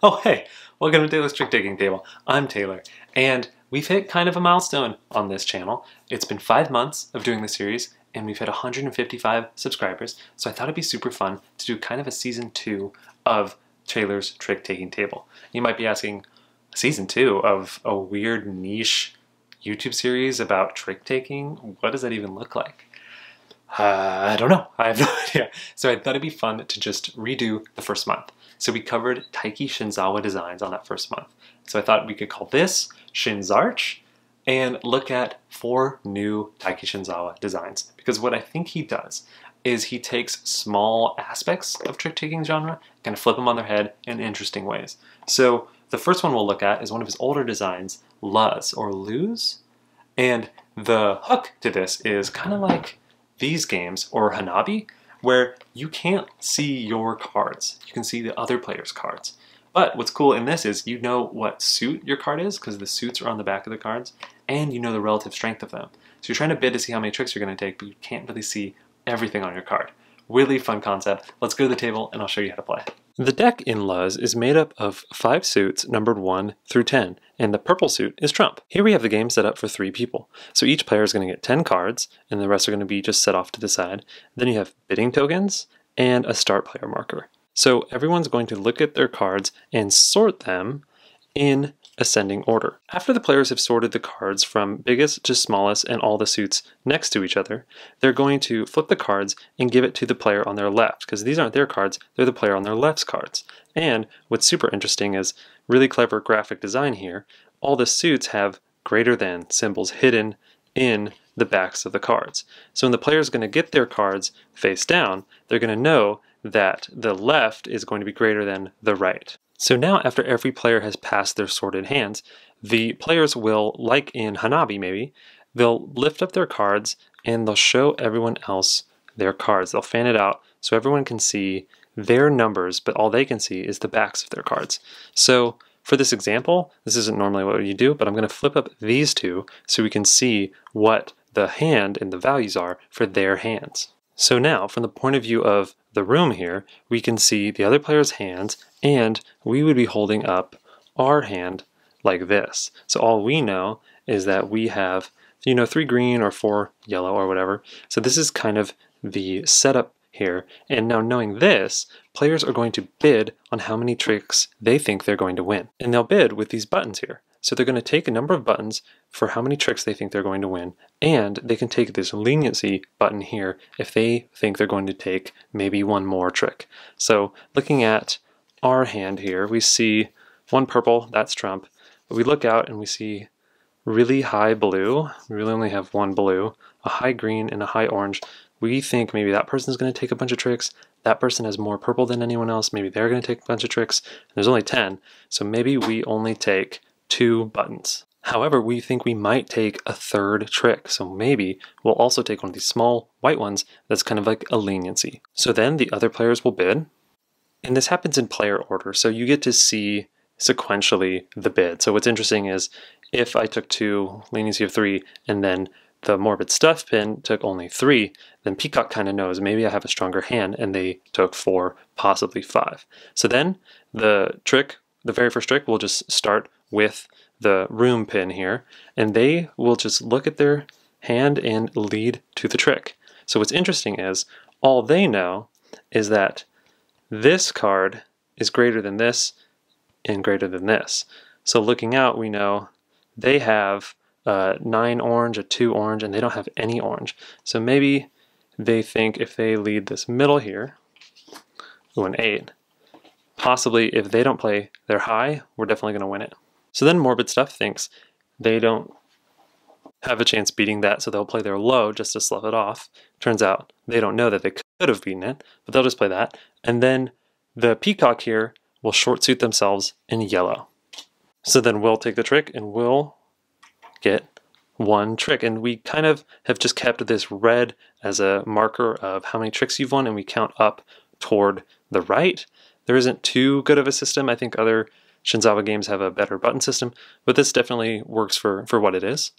Oh, hey, welcome to Taylor's Trick Taking Table. I'm Taylor, and we've hit kind of a milestone on this channel. It's been 5 months of doing the series, and we've hit 155 subscribers, so I thought it'd be super fun to do kind of a season 2 of Taylor's Trick Taking Table. You might be asking, season 2 of a weird niche YouTube series about trick taking? What does that even look like? I don't know. I have no idea. So I thought it'd be fun to just redo the first month. So we covered Taiki Shinzawa designs on that first month. So I thought we could call this Shinzarch and look at 4 new Taiki Shinzawa designs. Because what I think he does is he takes small aspects of trick-taking genre, kind of flip them on their head in interesting ways. So the first one we'll look at is one of his older designs, Luz, or Lose. And the hook to this is kind of like these games, or Hanabi, where you can't see your cards. You can see the other player's cards. But what's cool in this is you know what suit your card is, because the suits are on the back of the cards, and you know the relative strength of them. So you're trying to bid to see how many tricks you're going to take, but you can't really see everything on your card. Really fun concept. Let's go to the table and I'll show you how to play. The deck in Luz is made up of 5 suits numbered 1 through 10, and the purple suit is trump. Here we have the game set up for 3 people. So each player is going to get 10 cards, and the rest are going to be just set off to the side. Then you have bidding tokens and a start player marker. So everyone's going to look at their cards and sort them in ascending order. After the players have sorted the cards from biggest to smallest and all the suits next to each other, they're going to flip the cards and give it to the player on their left, because these aren't their cards, they're the player on their left's cards. And what's super interesting is really clever graphic design here. All the suits have greater than symbols hidden in the backs of the cards. So when the player is going to get their cards face down, they're going to know that the left is going to be greater than the right. So now after every player has passed their sorted hands, the players will, like in Hanabi maybe, they'll lift up their cards and they'll show everyone else their cards. They'll fan it out so everyone can see their numbers, but all they can see is the backs of their cards. So for this example, this isn't normally what you do, but I'm going to flip up these 2 so we can see what the hand and the values are for their hands. So now, from the point of view of the room here, we can see the other player's hands, and we would be holding up our hand like this. So all we know is that we have, 3 green or 4 yellow or whatever. So this is kind of the setup here. And now knowing this, players are going to bid on how many tricks they think they're going to win. And they'll bid with these buttons here. So they're going to take a number of buttons for how many tricks they think they're going to win, and they can take this leniency button here if they think they're going to take maybe one more trick. So looking at our hand here, we see 1 purple, that's trump, but we look out and we see really high blue. We really only have 1 blue, a high green, and a high orange. We think maybe that person's going to take a bunch of tricks. That person has more purple than anyone else. Maybe they're going to take a bunch of tricks. There's only 10, so maybe we only take 2 buttons. However, we think we might take a 3rd trick, so maybe we'll also take one of these small white ones that's kind of like a leniency. So then the other players will bid, and this happens in player order, so you get to see sequentially the bid. So what's interesting is if I took 2, leniency of 3, and then the Morbid Stuff pin took only 3, then Peacock kind of knows maybe I have a stronger hand, and they took 4, possibly 5. So then the very first trick will just start with the room pin here, and they will just look at their hand and lead to the trick. So what's interesting is all they know is that this card is greater than this and greater than this. So looking out, we know they have 9 orange, a 2 orange, and they don't have any orange. So maybe they think if they lead this middle here, ooh, an 8, possibly if they don't play their high, we're definitely going to win it. So then Morbid Stuff thinks they don't have a chance beating that, so they'll play their low just to slough it off. Turns out they don't know that they could have beaten it, but they'll just play that. And then the Peacock here will short suit themselves in yellow. So then we'll take the trick and we'll get 1 trick. And we kind of have just kept this red as a marker of how many tricks you've won, and we count up toward the right. There isn't too good of a system. I think other Shinzawa games have a better button system, but this definitely works for what it is.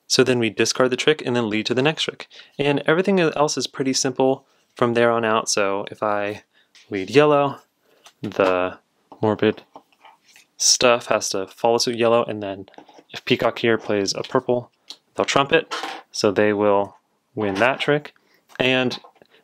So then we discard the trick and then lead to the next trick. And everything else is pretty simple from there on out. So if I lead yellow, the Morbid Stuff has to follow suit yellow, and then if Peacock here plays a purple, they'll trump it, so they will win that trick. And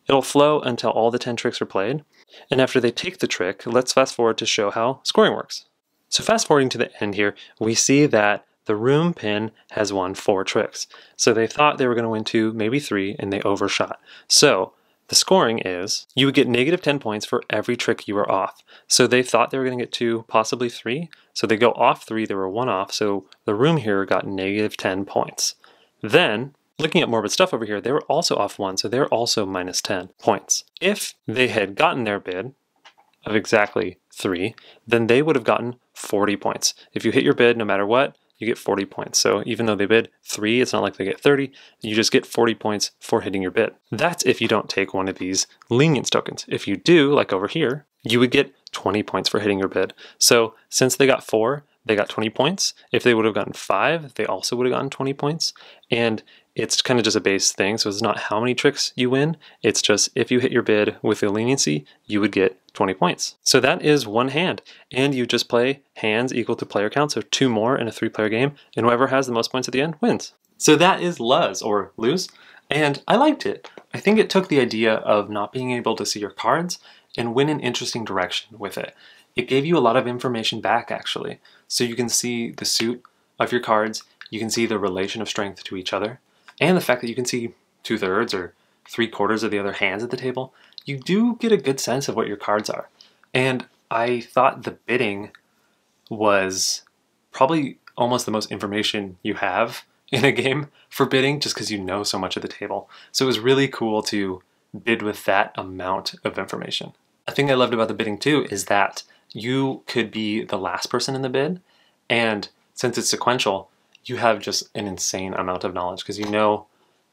it'll flow until all the 10 tricks are played. And after they take the trick, let's fast forward to show how scoring works. So fast forwarding to the end here, we see that the room pin has won 4 tricks. So they thought they were going to win 2, maybe 3, and they overshot. So the scoring is, you would get negative 10 points for every trick you were off. So they thought they were going to get 2, possibly 3. So they go off 3, they were 1 off. So the room here got negative 10 points. Then, looking at Morbid Stuff over here, they were also off 1, so they're also minus 10 points. If they had gotten their bid of exactly 3, then they would have gotten 40 points. If you hit your bid no matter what, you get 40 points. So even though they bid 3, it's not like they get 30, you just get 40 points for hitting your bid. That's if you don't take one of these lenience tokens. If you do, like over here, you would get 20 points for hitting your bid. So since they got 4, they got 20 points. If they would have gotten 5, they also would have gotten 20 points. And it's kind of just a base thing, so it's not how many tricks you win, it's just if you hit your bid with the leniency, you would get 20 points. So that is one hand, and you just play hands equal to player count, so 2 more in a 3-player game, and whoever has the most points at the end wins. So that is Luz, or Lose, and I liked it. I think it took the idea of not being able to see your cards and went an interesting direction with it. It gave you a lot of information back, actually, so you can see the suit of your cards, you can see the relation of strength to each other, and the fact that you can see 2/3 or 3/4 of the other hands at the table, you do get a good sense of what your cards are. And I thought the bidding was probably almost the most information you have in a game for bidding, just because you know so much of the table. So it was really cool to bid with that amount of information. A thing I loved about the bidding too is that you could be the last person in the bid, and since it's sequential, you have just an insane amount of knowledge because you know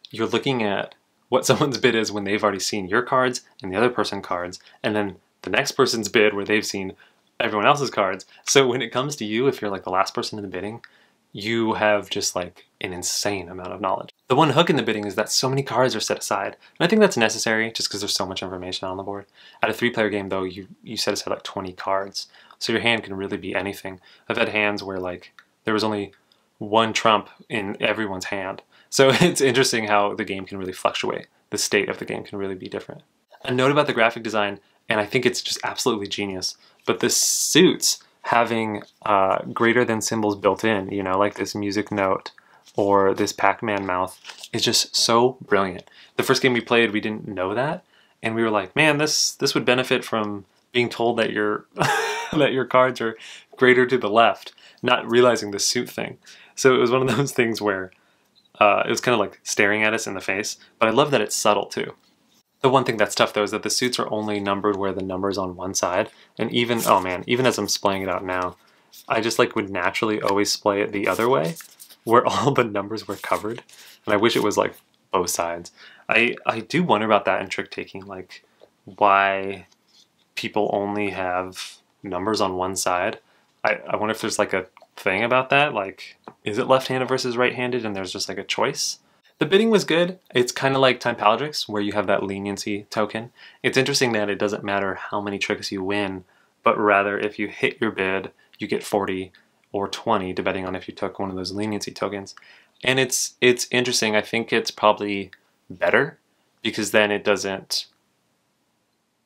you're looking at what someone's bid is when they've already seen your cards and the other person's cards, and then the next person's bid where they've seen everyone else's cards. So when it comes to you, if you're like the last person in the bidding, you have just like an insane amount of knowledge. The one hook in the bidding is that so many cards are set aside, and I think that's necessary just because there's so much information on the board. At a 3-player game though, you set aside like 20 cards, so your hand can really be anything. I've had hands where like there was only 1 trump in everyone's hand. So it's interesting how the game can really fluctuate. The state of the game can really be different. A note about the graphic design, and I think it's just absolutely genius, but the suits having greater than symbols built in, you know, like this music note or this Pac-Man mouth, is just so brilliant. The first game we played, we didn't know that, and we were like, man, this would benefit from being told that your that your cards are greater to the left, not realizing the suit thing. So it was one of those things where it was kind of like staring at us in the face, but I love that it's subtle too. The one thing that's tough though is that the suits are only numbered where the number's on one side, and even, oh man, even as I'm splaying it out now, I just like would naturally always splay it the other way, where all the numbers were covered, and I wish it was like both sides. I do wonder about that in trick taking, like why people only have numbers on one side. I wonder if there's like a thing about that, like is it left-handed versus right-handed and there's just like a choice? The bidding was good. It's kind of like Time Paladrix where you have that leniency token. It's interesting that it doesn't matter how many tricks you win, but rather if you hit your bid, you get 40 or 20 depending on if you took one of those leniency tokens. And it's interesting. I think it's probably better because then it doesn't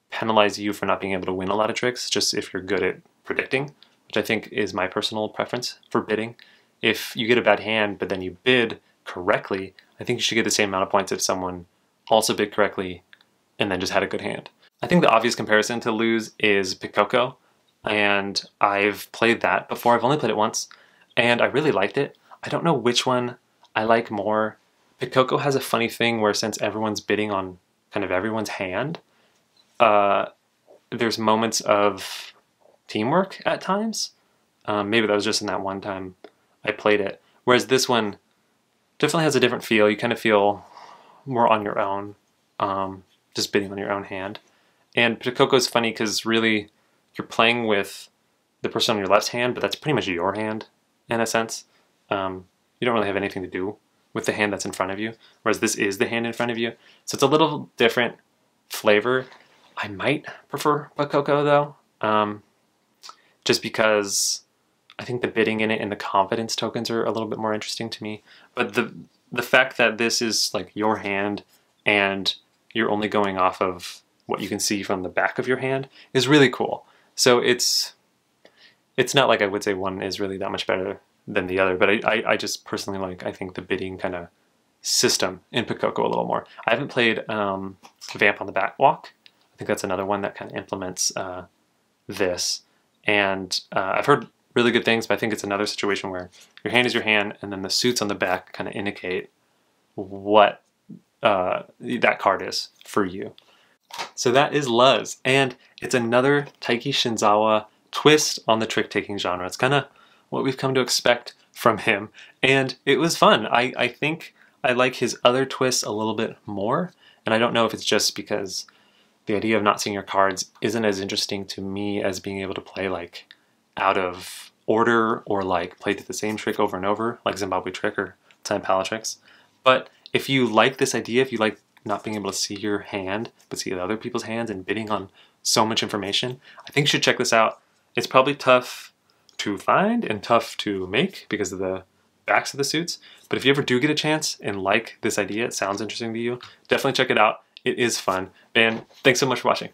penalize you for not being able to win a lot of tricks, just if you're good at predicting, which I think is my personal preference for bidding. If you get a bad hand, but then you bid correctly, I think you should get the same amount of points if someone also bid correctly and then just had a good hand. I think the obvious comparison to Lose is Pikoko, and I've played that before. I've only played it once, and I really liked it. I don't know which one I like more. Pikoko has a funny thing where since everyone's bidding on kind of everyone's hand, there's moments of teamwork at times. Maybe that was just in that one time I played it. Whereas this one definitely has a different feel. You kind of feel more on your own, just bidding on your own hand. And Pikoko is funny because really you're playing with the person on your left hand, but that's pretty much your hand in a sense. You don't really have anything to do with the hand that's in front of you, whereas this is the hand in front of you. So it's a little different flavor. I might prefer Pikoko though. just because I think the bidding in it and the confidence tokens are a little bit more interesting to me. But the fact that this is like your hand and you're only going off of what you can see from the back of your hand is really cool. So it's not like I would say one is really that much better than the other, but I just personally like, I think the bidding kind of system in Pikoko a little more. I haven't played Vamp on the Batwalk. I think that's another one that kind of implements this. And I've heard really good things, but I think it's another situation where your hand is your hand, and then the suits on the back kind of indicate what that card is for you. So that is Luz, and it's another Taiki Shinzawa twist on the trick-taking genre. It's kind of what we've come to expect from him, and it was fun. I think I like his other twists a little bit more, and I don't know if it's just because the idea of not seeing your cards isn't as interesting to me as being able to play like out of order or like play the same trick over and over, like Zimbabwe Trick or Time Pala Tricks. But if you like this idea, if you like not being able to see your hand, but see other people's hands and bidding on so much information, I think you should check this out. It's probably tough to find and tough to make because of the backs of the suits. But if you ever do get a chance and like this idea, it sounds interesting to you, definitely check it out. It is fun. And thanks so much for watching.